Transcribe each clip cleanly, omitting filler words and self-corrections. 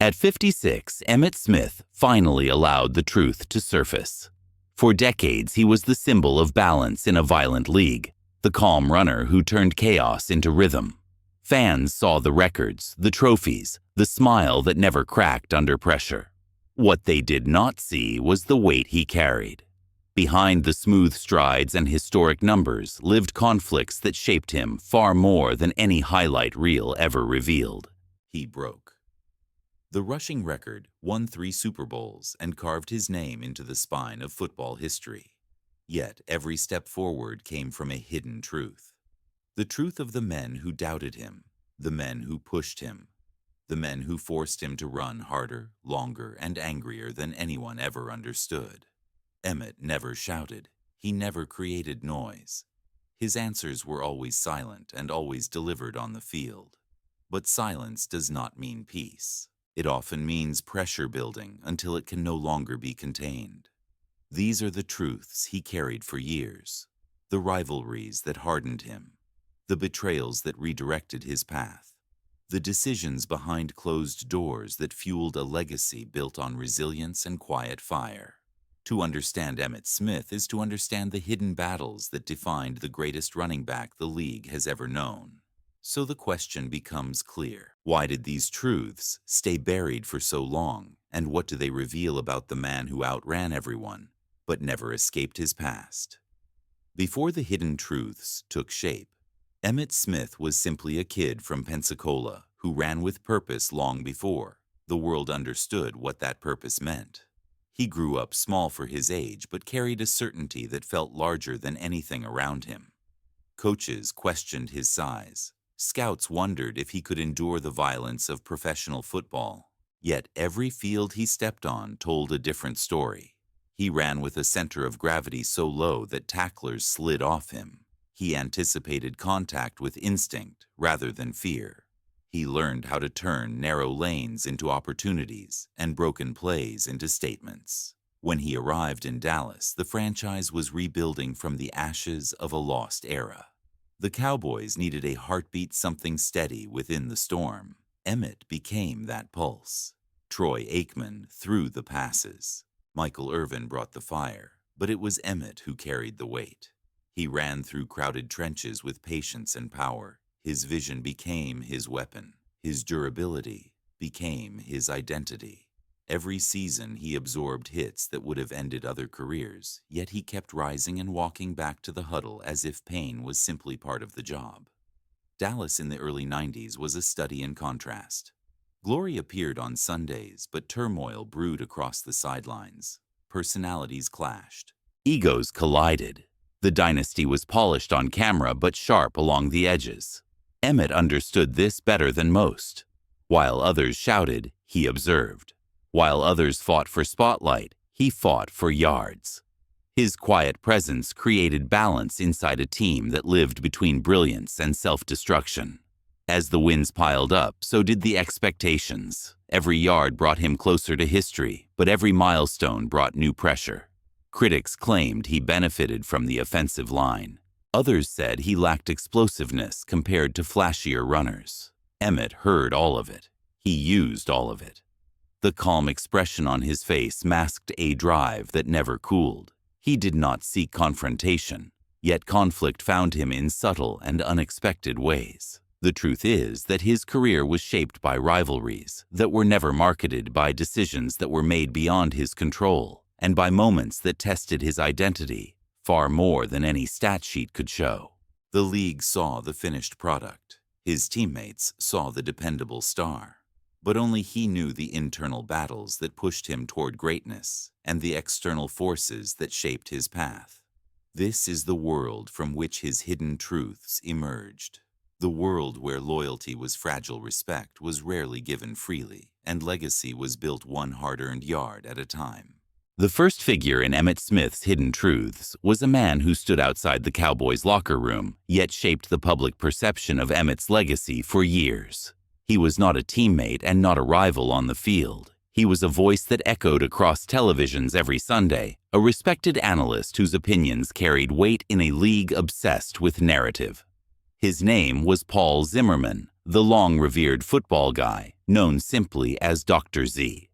At 56, Emmitt Smith finally allowed the truth to surface. For decades, he was the symbol of balance in a violent league, the calm runner who turned chaos into rhythm. Fans saw the records, the trophies, the smile that never cracked under pressure. What they did not see was the weight he carried. Behind the smooth strides and historic numbers lived conflicts that shaped him far more than any highlight reel ever revealed. He broke the rushing record, won 3 Super Bowls, and carved his name into the spine of football history. Yet every step forward came from a hidden truth. The truth of the men who doubted him, the men who pushed him, the men who forced him to run harder, longer, and angrier than anyone ever understood. Emmitt never shouted. He never created noise. His answers were always silent and always delivered on the field. But silence does not mean peace. It often means pressure building until it can no longer be contained. These are the truths he carried for years, the rivalries that hardened him, the betrayals that redirected his path, the decisions behind closed doors that fueled a legacy built on resilience and quiet fire. To understand Emmitt Smith is to understand the hidden battles that defined the greatest running back the league has ever known. So the question becomes clear. Why did these truths stay buried for so long, and what do they reveal about the man who outran everyone, but never escaped his past? Before the hidden truths took shape, Emmitt Smith was simply a kid from Pensacola who ran with purpose long before the world understood what that purpose meant. He grew up small for his age, but carried a certainty that felt larger than anything around him. Coaches questioned his size. Scouts wondered if he could endure the violence of professional football. Yet every field he stepped on told a different story. He ran with a center of gravity so low that tacklers slid off him. He anticipated contact with instinct rather than fear. He learned how to turn narrow lanes into opportunities and broken plays into statements. When he arrived in Dallas, the franchise was rebuilding from the ashes of a lost era. The Cowboys needed a heartbeat, something steady within the storm. Emmitt became that pulse. Troy Aikman threw the passes. Michael Irvin brought the fire, but it was Emmitt who carried the weight. He ran through crowded trenches with patience and power. His vision became his weapon. His durability became his identity. Every season he absorbed hits that would have ended other careers, yet he kept rising and walking back to the huddle as if pain was simply part of the job. Dallas in the early 90s was a study in contrast. Glory appeared on Sundays, but turmoil brewed across the sidelines. Personalities clashed. Egos collided. The dynasty was polished on camera but sharp along the edges. Emmitt understood this better than most. While others shouted, he observed. While others fought for spotlight, he fought for yards. His quiet presence created balance inside a team that lived between brilliance and self-destruction. As the wins piled up, so did the expectations. Every yard brought him closer to history, but every milestone brought new pressure. Critics claimed he benefited from the offensive line. Others said he lacked explosiveness compared to flashier runners. Emmitt heard all of it. He used all of it. The calm expression on his face masked a drive that never cooled. He did not seek confrontation, yet conflict found him in subtle and unexpected ways. The truth is that his career was shaped by rivalries that were never marketed, by decisions that were made beyond his control, and by moments that tested his identity far more than any stat sheet could show. The league saw the finished product. His teammates saw the dependable star. But only he knew the internal battles that pushed him toward greatness and the external forces that shaped his path. This is the world from which his hidden truths emerged. The world where loyalty was fragile, respect was rarely given freely, and legacy was built one hard-earned yard at a time. The first figure in Emmitt Smith's hidden truths was a man who stood outside the Cowboys' locker room, yet shaped the public perception of Emmitt's legacy for years. He was not a teammate and not a rival on the field. He was a voice that echoed across televisions every Sunday, a respected analyst whose opinions carried weight in a league obsessed with narrative. His name was Paul Zimmerman, the long-revered football guy, known simply as Dr. Z.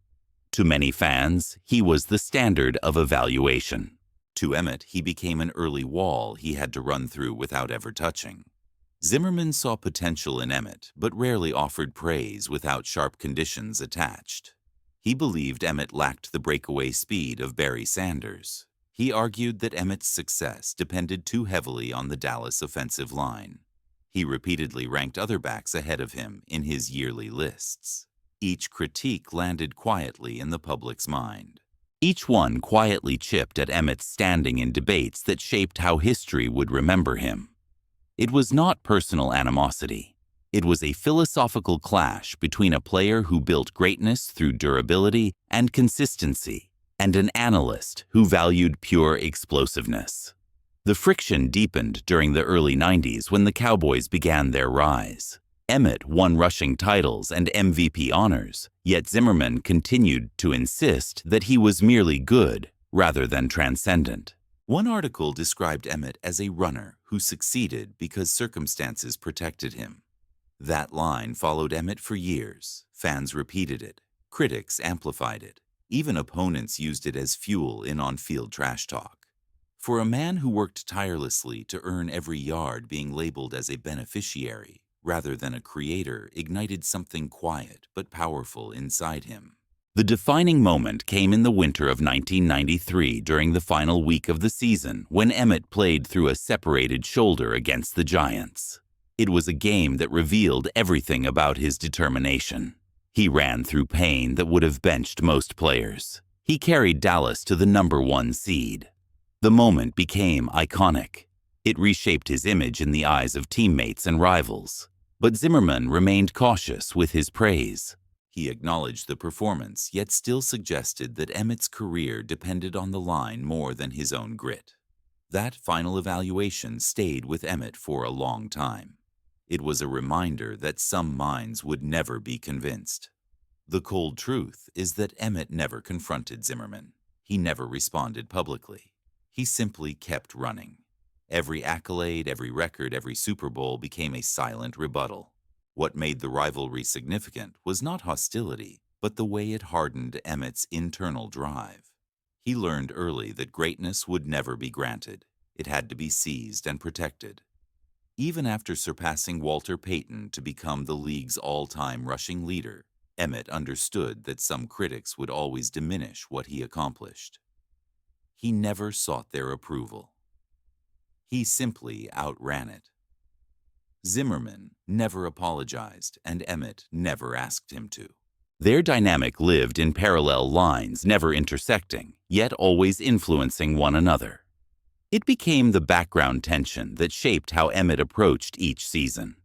To many fans, he was the standard of evaluation. To Emmitt, he became an early wall he had to run through without ever touching. Zimmerman saw potential in Emmitt, but rarely offered praise without sharp conditions attached. He believed Emmitt lacked the breakaway speed of Barry Sanders. He argued that Emmitt's success depended too heavily on the Dallas offensive line. He repeatedly ranked other backs ahead of him in his yearly lists. Each critique landed quietly in the public's mind. Each one quietly chipped at Emmitt's standing in debates that shaped how history would remember him. It was not personal animosity. It was a philosophical clash between a player who built greatness through durability and consistency, and an analyst who valued pure explosiveness. The friction deepened during the early 90s when the Cowboys began their rise. Emmitt won rushing titles and MVP honors, yet Zimmerman continued to insist that he was merely good rather than transcendent. One article described Emmitt as a runner who succeeded because circumstances protected him. That line followed Emmitt for years. Fans repeated it. Critics amplified it. Even opponents used it as fuel in on-field trash talk. For a man who worked tirelessly to earn every yard, being labeled as a beneficiary rather than a creator ignited something quiet but powerful inside him. The defining moment came in the winter of 1993 during the final week of the season when Emmitt played through a separated shoulder against the Giants. It was a game that revealed everything about his determination. He ran through pain that would have benched most players. He carried Dallas to the #1 seed. The moment became iconic. It reshaped his image in the eyes of teammates and rivals. But Zimmerman remained cautious with his praise. He acknowledged the performance, yet still suggested that Emmitt's career depended on the line more than his own grit. That final evaluation stayed with Emmitt for a long time. It was a reminder that some minds would never be convinced. The cold truth is that Emmitt never confronted Zimmerman. He never responded publicly. He simply kept running. Every accolade, every record, every Super Bowl became a silent rebuttal. What made the rivalry significant was not hostility, but the way it hardened Emmitt's internal drive. He learned early that greatness would never be granted. It had to be seized and protected. Even after surpassing Walter Payton to become the league's all-time rushing leader, Emmitt understood that some critics would always diminish what he accomplished. He never sought their approval. He simply outran it. Zimmerman never apologized, and Emmitt never asked him to. Their dynamic lived in parallel lines, never intersecting, yet always influencing one another. It became the background tension that shaped how Emmitt approached each season.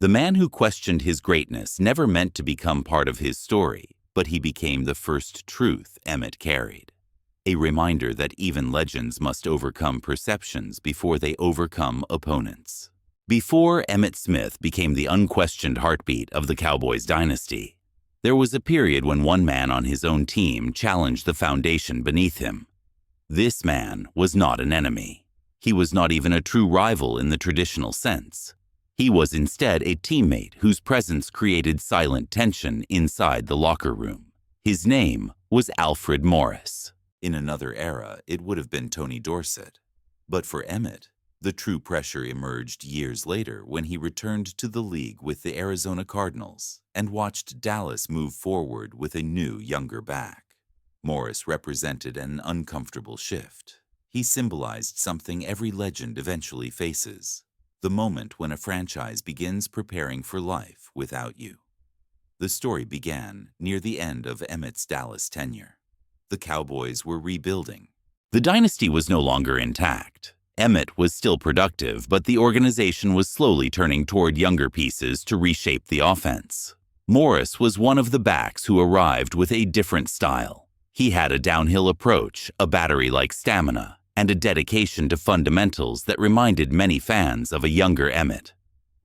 The man who questioned his greatness never meant to become part of his story, but he became the first truth Emmitt carried. A reminder that even legends must overcome perceptions before they overcome opponents. Before Emmitt Smith became the unquestioned heartbeat of the Cowboys dynasty, there was a period when one man on his own team challenged the foundation beneath him. This man was not an enemy. He was not even a true rival in the traditional sense. He was instead a teammate whose presence created silent tension inside the locker room. His name was Alfred Morris. In another era, it would have been Tony Dorsett. But for Emmitt, the true pressure emerged years later when he returned to the league with the Arizona Cardinals and watched Dallas move forward with a new, younger back. Morris represented an uncomfortable shift. He symbolized something every legend eventually faces: the moment when a franchise begins preparing for life without you. The story began near the end of Emmitt's Dallas tenure. The Cowboys were rebuilding. The dynasty was no longer intact. Emmitt was still productive, but the organization was slowly turning toward younger pieces to reshape the offense. Morris was one of the backs who arrived with a different style. He had a downhill approach, a battery-like stamina, and a dedication to fundamentals that reminded many fans of a younger Emmitt.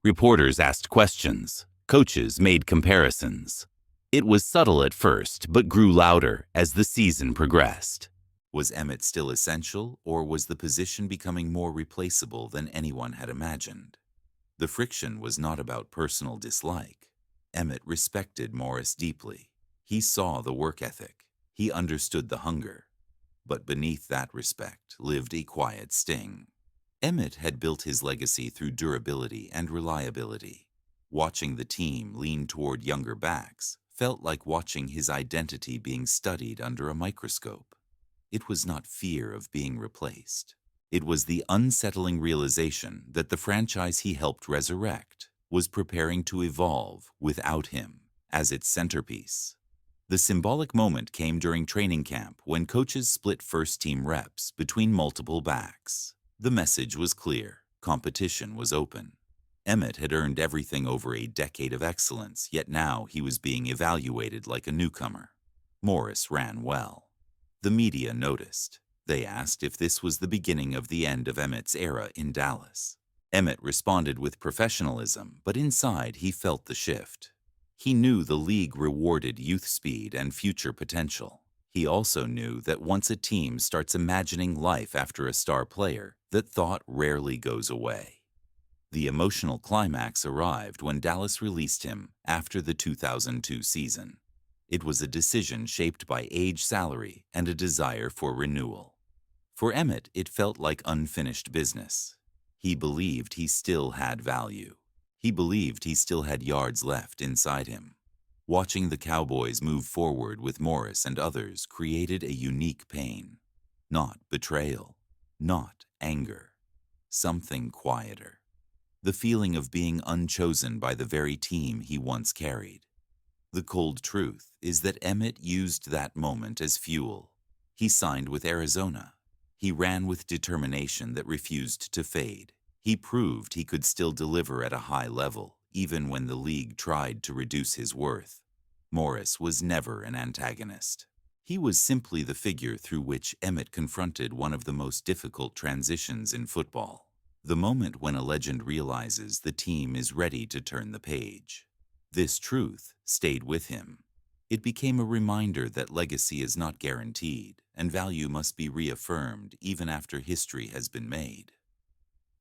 Reporters asked questions. Coaches made comparisons. It was subtle at first, but grew louder as the season progressed. Was Emmitt still essential, or was the position becoming more replaceable than anyone had imagined? The friction was not about personal dislike. Emmitt respected Morris deeply. He saw the work ethic. He understood the hunger. But beneath that respect lived a quiet sting. Emmitt had built his legacy through durability and reliability. Watching the team lean toward younger backs felt like watching his identity being studied under a microscope. It was not fear of being replaced. It was the unsettling realization that the franchise he helped resurrect was preparing to evolve without him as its centerpiece. The symbolic moment came during training camp when coaches split first-team reps between multiple backs. The message was clear. Competition was open. Emmitt had earned everything over a decade of excellence, yet now he was being evaluated like a newcomer. Morris ran well. The media noticed. They asked if this was the beginning of the end of Emmitt's era in Dallas. Emmitt responded with professionalism, but inside he felt the shift. He knew the league rewarded youth speed and future potential. He also knew that once a team starts imagining life after a star player, that thought rarely goes away. The emotional climax arrived when Dallas released him after the 2002 season. It was a decision shaped by age, salary, and a desire for renewal. For Emmitt, it felt like unfinished business. He believed he still had value. He believed he still had yards left inside him. Watching the Cowboys move forward with Morris and others created a unique pain. Not betrayal, not anger, something quieter. The feeling of being unchosen by the very team he once carried. The cold truth is that Emmitt used that moment as fuel. He signed with Arizona. He ran with determination that refused to fade. He proved he could still deliver at a high level, even when the league tried to reduce his worth. Morris was never an antagonist. He was simply the figure through which Emmitt confronted one of the most difficult transitions in football. The moment when a legend realizes the team is ready to turn the page. This truth stayed with him. It became a reminder that legacy is not guaranteed, and value must be reaffirmed even after history has been made.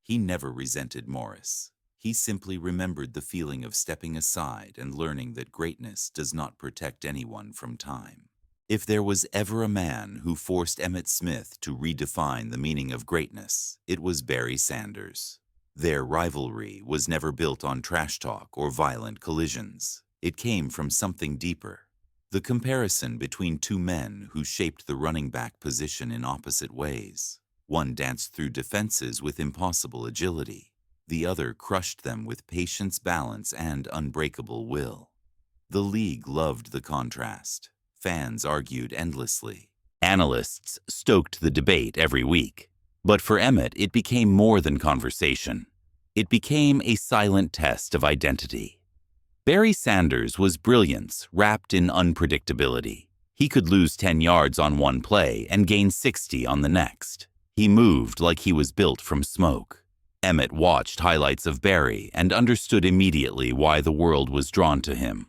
He never resented Morris. He simply remembered the feeling of stepping aside and learning that greatness does not protect anyone from time. If there was ever a man who forced Emmitt Smith to redefine the meaning of greatness, it was Barry Sanders. Their rivalry was never built on trash talk or violent collisions. It came from something deeper. The comparison between two men who shaped the running back position in opposite ways. One danced through defenses with impossible agility. The other crushed them with patience, balance, and unbreakable will. The league loved the contrast. Fans argued endlessly. Analysts stoked the debate every week. But for Emmitt, it became more than conversation. It became a silent test of identity. Barry Sanders was brilliance wrapped in unpredictability. He could lose 10 yards on one play and gain 60 on the next. He moved like he was built from smoke. Emmitt watched highlights of Barry and understood immediately why the world was drawn to him.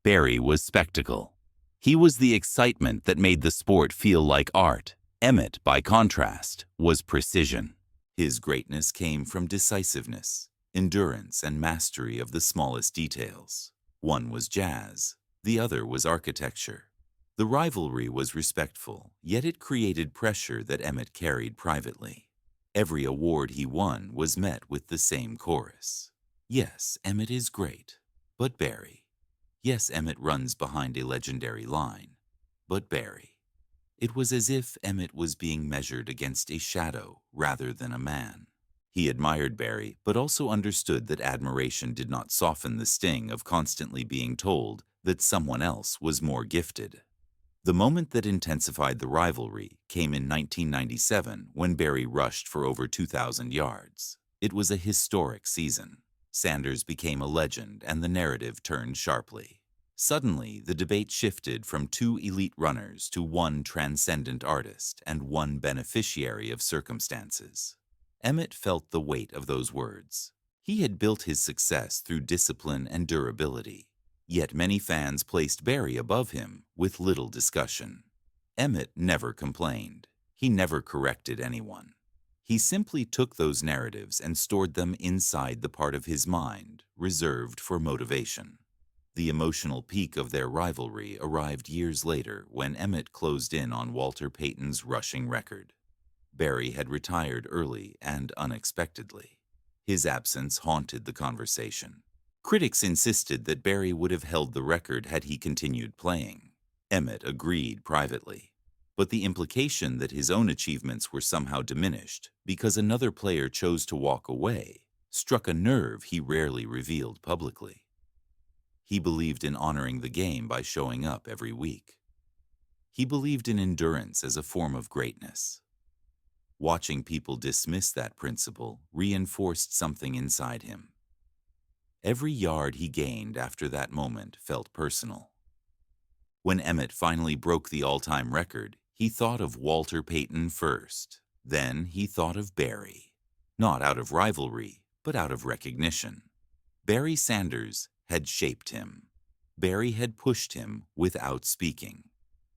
Barry was spectacle. He was the excitement that made the sport feel like art. Emmitt, by contrast, was precision. His greatness came from decisiveness, endurance, and mastery of the smallest details. One was jazz, the other was architecture. The rivalry was respectful, yet it created pressure that Emmitt carried privately. Every award he won was met with the same chorus. Yes, Emmitt is great, but Barry. Yes, Emmitt runs behind a legendary line, but Barry. It was as if Emmitt was being measured against a shadow rather than a man. He admired Barry, but also understood that admiration did not soften the sting of constantly being told that someone else was more gifted. The moment that intensified the rivalry came in 1997 when Barry rushed for over 2,000 yards. It was a historic season. Sanders became a legend and the narrative turned sharply. Suddenly, the debate shifted from two elite runners to one transcendent artist and one beneficiary of circumstances. Emmitt felt the weight of those words. He had built his success through discipline and durability. Yet many fans placed Barry above him with little discussion. Emmitt never complained. He never corrected anyone. He simply took those narratives and stored them inside the part of his mind reserved for motivation. The emotional peak of their rivalry arrived years later when Emmitt closed in on Walter Payton's rushing record. Barry had retired early and unexpectedly. His absence haunted the conversation. Critics insisted that Barry would have held the record had he continued playing. Emmitt agreed privately, but the implication that his own achievements were somehow diminished because another player chose to walk away struck a nerve he rarely revealed publicly. He believed in honoring the game by showing up every week. He believed in endurance as a form of greatness. Watching people dismiss that principle reinforced something inside him. Every yard he gained after that moment felt personal. When Emmitt finally broke the all-time record, he thought of Walter Payton first. Then he thought of Barry. Not out of rivalry, but out of recognition. Barry Sanders had shaped him. Barry had pushed him without speaking.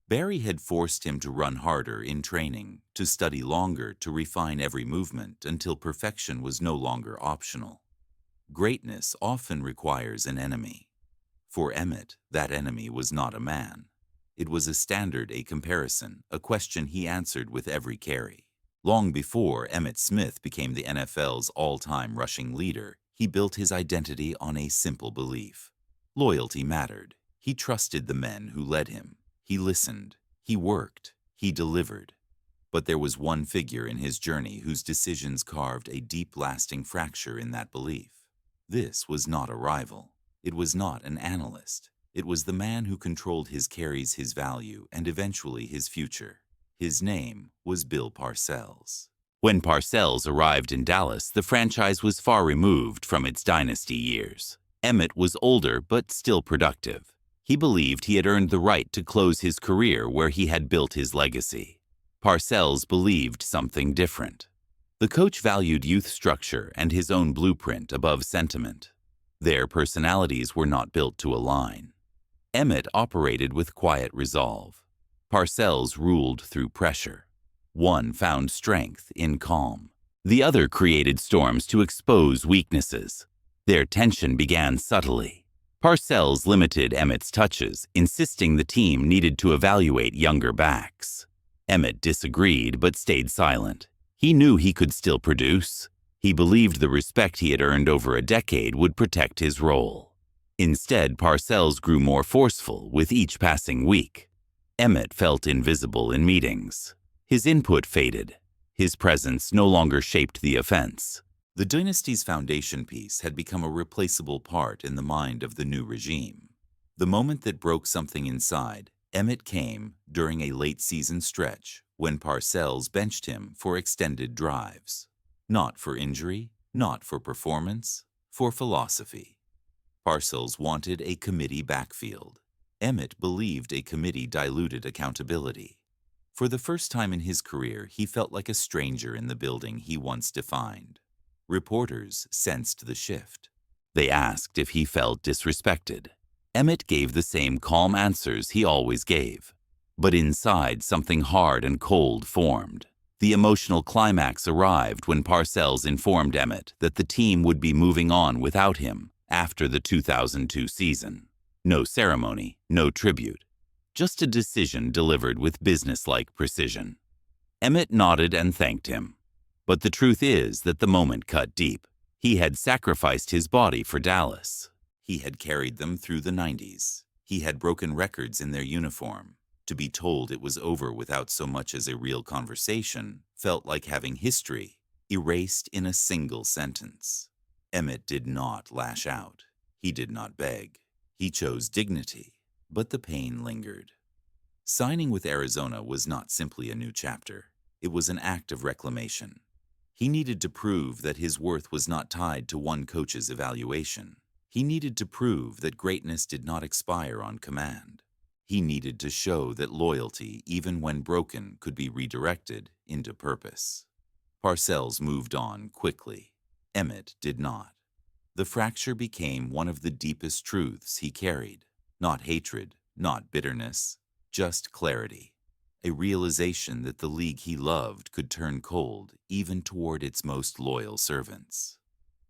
Barry had forced him to run harder in training, to study longer, to refine every movement until perfection was no longer optional. Greatness often requires an enemy. For Emmitt, that enemy was not a man. It was a standard, a comparison, a question he answered with every carry. Long before Emmitt Smith became the NFL's all-time rushing leader, he built his identity on a simple belief. Loyalty mattered. He trusted the men who led him. He listened. He worked. He delivered. But there was one figure in his journey whose decisions carved a deep, lasting fracture in that belief. This was not a rival. It was not an analyst. It was the man who controlled his carries, his value, and eventually his future. His name was Bill Parcells. When Parcells arrived in Dallas, the franchise was far removed from its dynasty years. Emmitt was older but still productive. He believed he had earned the right to close his career where he had built his legacy. Parcells believed something different. The coach valued youth structure and his own blueprint above sentiment. Their personalities were not built to align. Emmitt operated with quiet resolve. Parcells ruled through pressure. One found strength in calm. The other created storms to expose weaknesses. Their tension began subtly. Parcells limited Emmitt's touches, insisting the team needed to evaluate younger backs. Emmitt disagreed but stayed silent. He knew he could still produce. He believed the respect he had earned over a decade would protect his role. Instead, Parcells grew more forceful with each passing week. Emmitt felt invisible in meetings. His input faded. His presence no longer shaped the offense. The dynasty's foundation piece had become a replaceable part in the mind of the new regime. The moment that broke something inside, Emmitt came during a late-season stretch when Parcells benched him for extended drives. Not for injury, not for performance, for philosophy. Parcells wanted a committee backfield. Emmitt believed a committee diluted accountability. For the first time in his career, he felt like a stranger in the building he once defined. Reporters sensed the shift. They asked if he felt disrespected. Emmitt gave the same calm answers he always gave. But inside, something hard and cold formed. The emotional climax arrived when Parcells informed Emmitt that the team would be moving on without him after the 2002 season. No ceremony, no tribute. Just a decision delivered with businesslike precision. Emmitt nodded and thanked him. But the truth is that the moment cut deep. He had sacrificed his body for Dallas. He had carried them through the 90s. He had broken records in their uniform. To be told it was over without so much as a real conversation felt like having history erased in a single sentence. Emmitt did not lash out. He did not beg. He chose dignity. But the pain lingered. Signing with Arizona was not simply a new chapter. It was an act of reclamation. He needed to prove that his worth was not tied to one coach's evaluation. He needed to prove that greatness did not expire on command. He needed to show that loyalty, even when broken, could be redirected into purpose. Parcells moved on quickly. Emmitt did not. The fracture became one of the deepest truths he carried. Not hatred, not bitterness, just clarity. A realization that the league he loved could turn cold even toward its most loyal servants.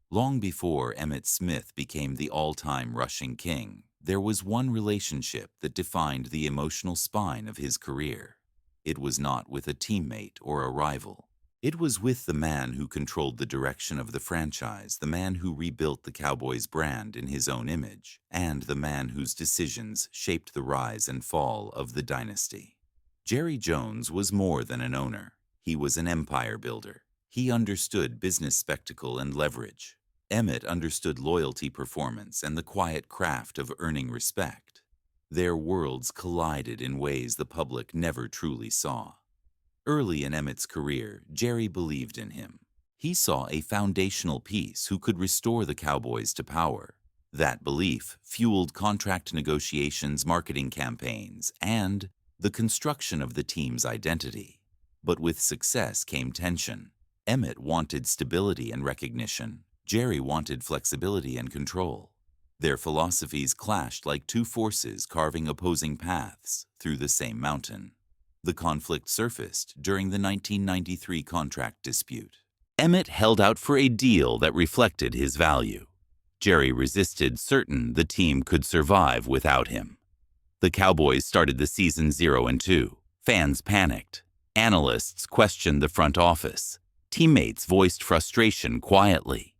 Long before Emmitt Smith became the all-time rushing king, there was one relationship that defined the emotional spine of his career. It was not with a teammate or a rival. It was with the man who controlled the direction of the franchise, the man who rebuilt the Cowboys brand in his own image, and the man whose decisions shaped the rise and fall of the dynasty. Jerry Jones was more than an owner. He was an empire builder. He understood business spectacle and leverage. Emmitt understood loyalty, performance, and the quiet craft of earning respect. Their worlds collided in ways the public never truly saw. Early in Emmitt's career, Jerry believed in him. He saw a foundational piece who could restore the Cowboys to power. That belief fueled contract negotiations, marketing campaigns, and the construction of the team's identity. But with success came tension. Emmitt wanted stability and recognition. Jerry wanted flexibility and control. Their philosophies clashed like two forces carving opposing paths through the same mountain. The conflict surfaced during the 1993 contract dispute. Emmitt held out for a deal that reflected his value. Jerry resisted, certain the team could survive without him. The Cowboys started the season 0-2. Fans panicked. Analysts questioned the front office. Teammates voiced frustration quietly.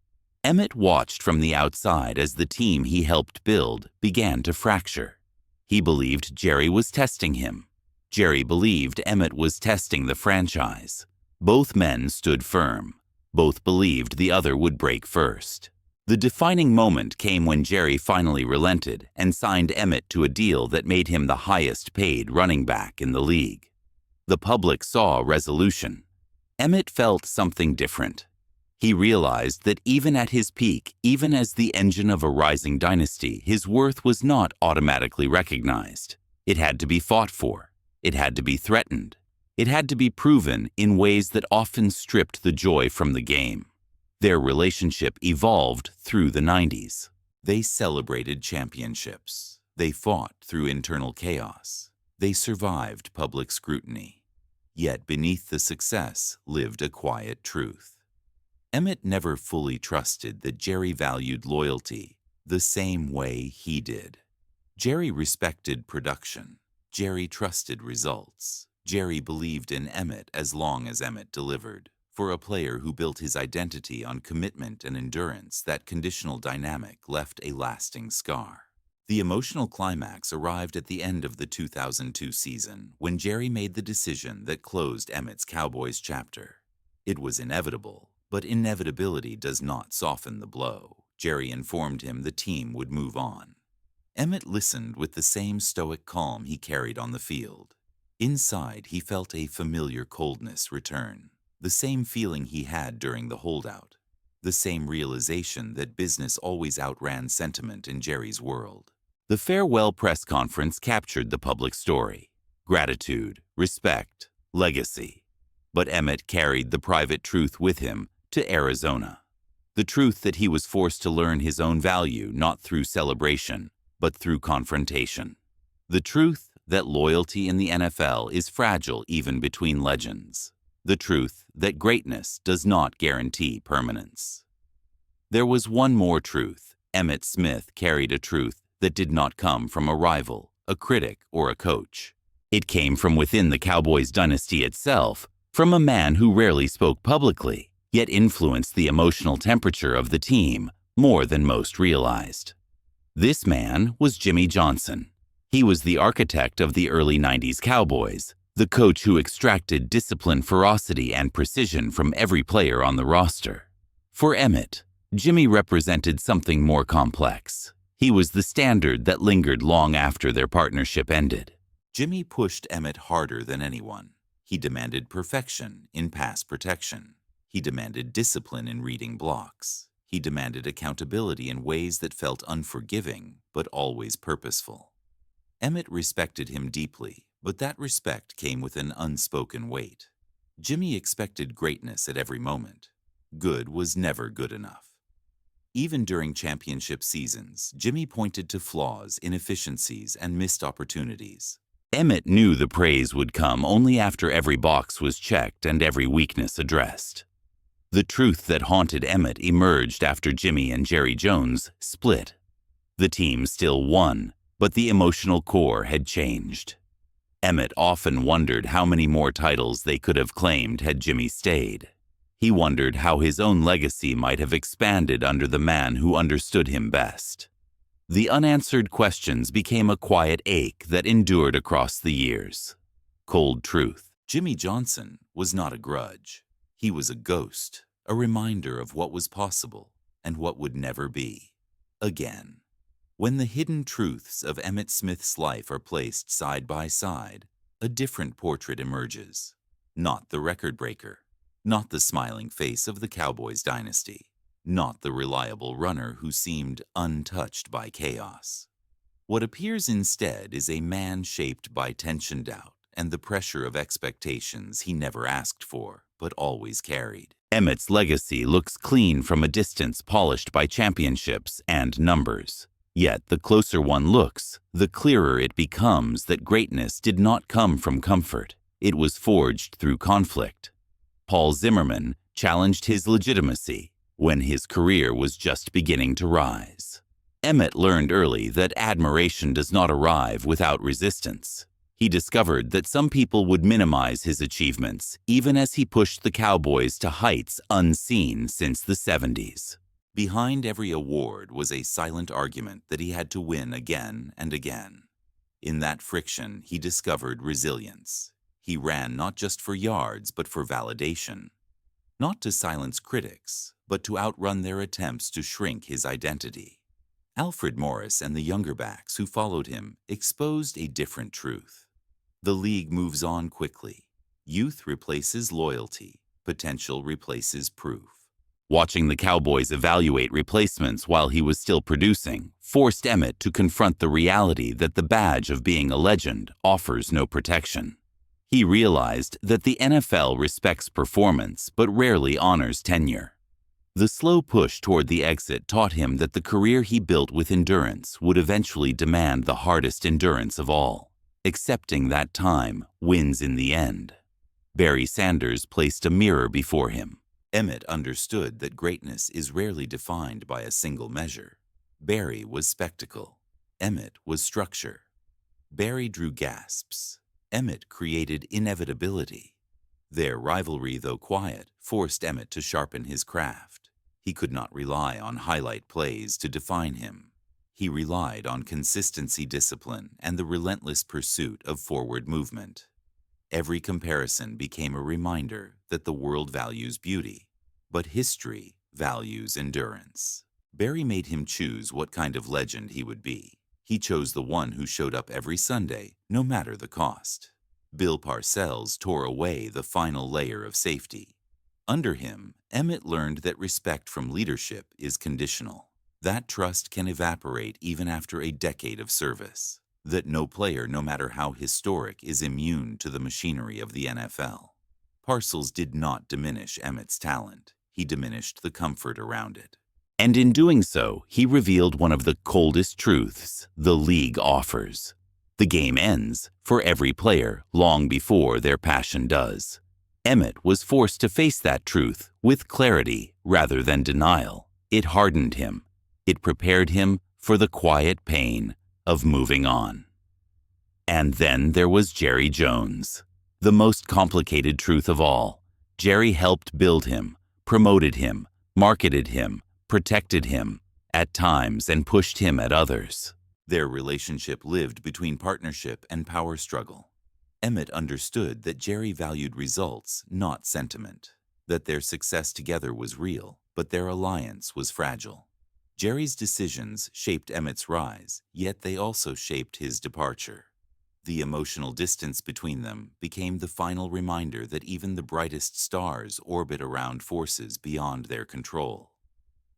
Emmitt watched from the outside as the team he helped build began to fracture. He believed Jerry was testing him. Jerry believed Emmitt was testing the franchise. Both men stood firm. Both believed the other would break first. The defining moment came when Jerry finally relented and signed Emmitt to a deal that made him the highest-paid running back in the league. The public saw resolution. Emmitt felt something different. He realized that even at his peak, even as the engine of a rising dynasty, his worth was not automatically recognized. It had to be fought for. It had to be threatened. It had to be proven in ways that often stripped the joy from the game. Their relationship evolved through the 90s. They celebrated championships. They fought through internal chaos. They survived public scrutiny. Yet beneath the success lived a quiet truth. Emmitt never fully trusted that Jerry valued loyalty the same way he did. Jerry respected production. Jerry trusted results. Jerry believed in Emmitt as long as Emmitt delivered. For a player who built his identity on commitment and endurance, that conditional dynamic left a lasting scar. The emotional climax arrived at the end of the 2002 season when Jerry made the decision that closed Emmitt's Cowboys chapter. It was inevitable, but inevitability does not soften the blow. Jerry informed him the team would move on. Emmitt listened with the same stoic calm he carried on the field. Inside, he felt a familiar coldness return, the same feeling he had during the holdout, the same realization that business always outran sentiment in Jerry's world. The farewell press conference captured the public story: gratitude, respect, legacy. But Emmitt carried the private truth with him to Arizona. The truth that he was forced to learn his own value not through celebration, but through confrontation. The truth that loyalty in the NFL is fragile even between legends. The truth that greatness does not guarantee permanence. There was one more truth. Emmitt Smith carried a truth that did not come from a rival, a critic, or a coach. It came from within the Cowboys dynasty itself, from a man who rarely spoke publicly, yet influenced the emotional temperature of the team more than most realized. This man was Jimmy Johnson. He was the architect of the early 90s Cowboys, the coach who extracted discipline, ferocity, and precision from every player on the roster. For Emmitt, Jimmy represented something more complex. He was the standard that lingered long after their partnership ended. Jimmy pushed Emmitt harder than anyone. He demanded perfection in pass protection. He demanded discipline in reading blocks. He demanded accountability in ways that felt unforgiving, but always purposeful. Emmitt respected him deeply, but that respect came with an unspoken weight. Jimmy expected greatness at every moment. Good was never good enough. Even during championship seasons, Jimmy pointed to flaws, inefficiencies, and missed opportunities. Emmitt knew the praise would come only after every box was checked and every weakness addressed. The truth that haunted Emmitt emerged after Jimmy and Jerry Jones split. The team still won, but the emotional core had changed. Emmitt often wondered how many more titles they could have claimed had Jimmy stayed. He wondered how his own legacy might have expanded under the man who understood him best. The unanswered questions became a quiet ache that endured across the years. Cold truth: Jimmy Johnson was not a grudge. He was a ghost, a reminder of what was possible and what would never be. Again. When the hidden truths of Emmitt Smith's life are placed side by side, a different portrait emerges. Not the record breaker, not the smiling face of the Cowboys dynasty, not the reliable runner who seemed untouched by chaos. What appears instead is a man shaped by tension, doubt, and the pressure of expectations he never asked for, but always carried. Emmitt's legacy looks clean from a distance, polished by championships and numbers. Yet the closer one looks, the clearer it becomes that greatness did not come from comfort. It was forged through conflict. Paul Zimmerman challenged his legitimacy when his career was just beginning to rise. Emmitt learned early that admiration does not arrive without resistance. He discovered that some people would minimize his achievements, even as he pushed the Cowboys to heights unseen since the 70s. Behind every award was a silent argument that he had to win again and again. In that friction, he discovered resilience. He ran not just for yards, but for validation. Not to silence critics, but to outrun their attempts to shrink his identity. Alfred Morris and the younger backs who followed him exposed a different truth. The league moves on quickly. Youth replaces loyalty. Potential replaces proof. Watching the Cowboys evaluate replacements while he was still producing forced Emmitt to confront the reality that the badge of being a legend offers no protection. He realized that the NFL respects performance but rarely honors tenure. The slow push toward the exit taught him that the career he built with endurance would eventually demand the hardest endurance of all. Accepting that time wins in the end. Barry Sanders placed a mirror before him. Emmitt understood that greatness is rarely defined by a single measure. Barry was spectacle. Emmitt was structure. Barry drew gasps. Emmitt created inevitability. Their rivalry, though quiet, forced Emmitt to sharpen his craft. He could not rely on highlight plays to define him. He relied on consistency, discipline, and the relentless pursuit of forward movement. Every comparison became a reminder that the world values beauty, but history values endurance. Barry made him choose what kind of legend he would be. He chose the one who showed up every Sunday, no matter the cost. Bill Parcells tore away the final layer of safety. Under him, Emmitt learned that respect from leadership is conditional. That trust can evaporate even after a decade of service. That no player, no matter how historic, is immune to the machinery of the NFL. Parcells did not diminish Emmitt's talent. He diminished the comfort around it. And in doing so, he revealed one of the coldest truths the league offers. The game ends for every player long before their passion does. Emmitt was forced to face that truth with clarity rather than denial. It hardened him. It prepared him for the quiet pain of moving on. And then there was Jerry Jones, the most complicated truth of all. Jerry helped build him, promoted him, marketed him, protected him at times, and pushed him at others. Their relationship lived between partnership and power struggle. Emmitt understood that Jerry valued results, not sentiment, that their success together was real, but their alliance was fragile. Jerry's decisions shaped Emmitt's rise, yet they also shaped his departure. The emotional distance between them became the final reminder that even the brightest stars orbit around forces beyond their control.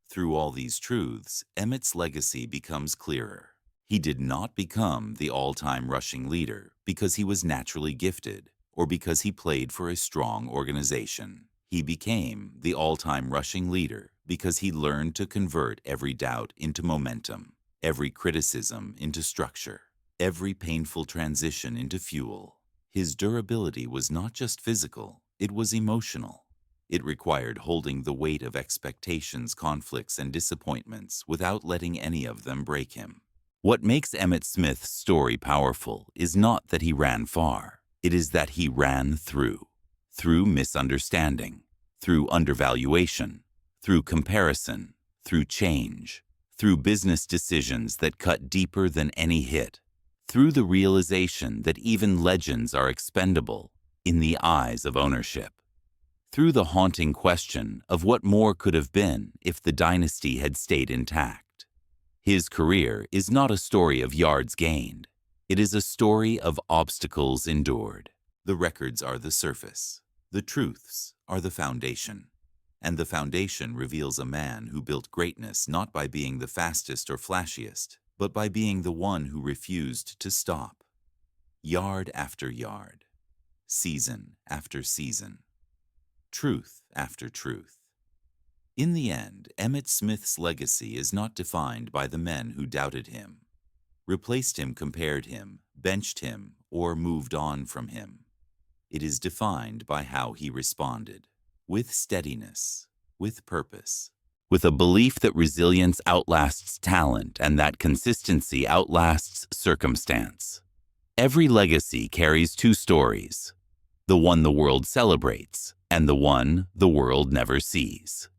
Through all these truths, Emmitt's legacy becomes clearer. He did not become the all-time rushing leader because he was naturally gifted or because he played for a strong organization. He became the all-time rushing leader because he learned to convert every doubt into momentum, every criticism into structure, every painful transition into fuel. His durability was not just physical, it was emotional. It required holding the weight of expectations, conflicts, and disappointments without letting any of them break him. What makes Emmitt Smith's story powerful is not that he ran far. It is that he ran through misunderstanding, through undervaluation, through comparison, through change, through business decisions that cut deeper than any hit, through the realization that even legends are expendable in the eyes of ownership, through the haunting question of what more could have been if the dynasty had stayed intact. His career is not a story of yards gained. It is a story of obstacles endured. The records are the surface. The truths are the foundation. And the foundation reveals a man who built greatness not by being the fastest or flashiest, but by being the one who refused to stop. Yard after yard, season after season, truth after truth. In the end, Emmitt Smith's legacy is not defined by the men who doubted him, replaced him, compared him, benched him, or moved on from him. It is defined by how he responded, with steadiness, with purpose, with a belief that resilience outlasts talent and that consistency outlasts circumstance. Every legacy carries two stories, the one the world celebrates and the one the world never sees.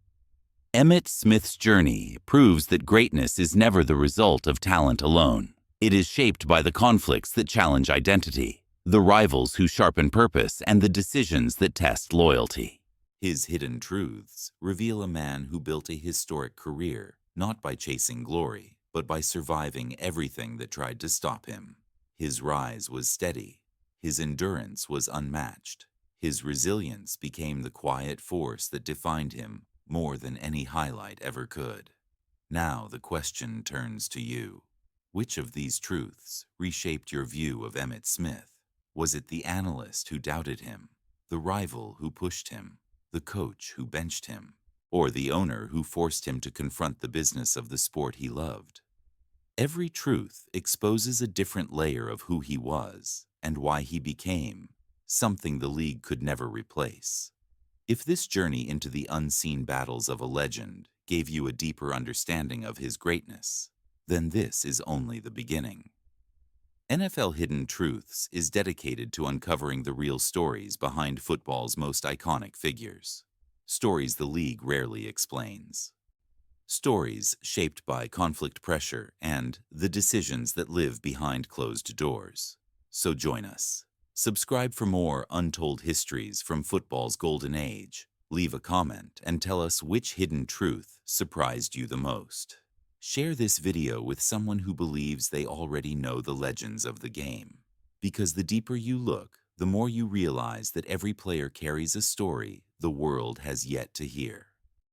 Emmitt Smith's journey proves that greatness is never the result of talent alone. It is shaped by the conflicts that challenge identity, the rivals who sharpen purpose, and the decisions that test loyalty. His hidden truths reveal a man who built a historic career, not by chasing glory, but by surviving everything that tried to stop him. His rise was steady. His endurance was unmatched. His resilience became the quiet force that defined him more than any highlight ever could. Now the question turns to you. Which of these truths reshaped your view of Emmitt Smith? Was it the analyst who doubted him, the rival who pushed him, the coach who benched him, or the owner who forced him to confront the business of the sport he loved? Every truth exposes a different layer of who he was and why he became something the league could never replace. If this journey into the unseen battles of a legend gave you a deeper understanding of his greatness, then this is only the beginning. NFL Hidden Truths is dedicated to uncovering the real stories behind football's most iconic figures. Stories the league rarely explains. Stories shaped by conflict, pressure, and the decisions that live behind closed doors. So join us. Subscribe for more untold histories from football's golden age. Leave a comment and tell us which hidden truth surprised you the most. Share this video with someone who believes they already know the legends of the game. Because the deeper you look, the more you realize that every player carries a story the world has yet to hear.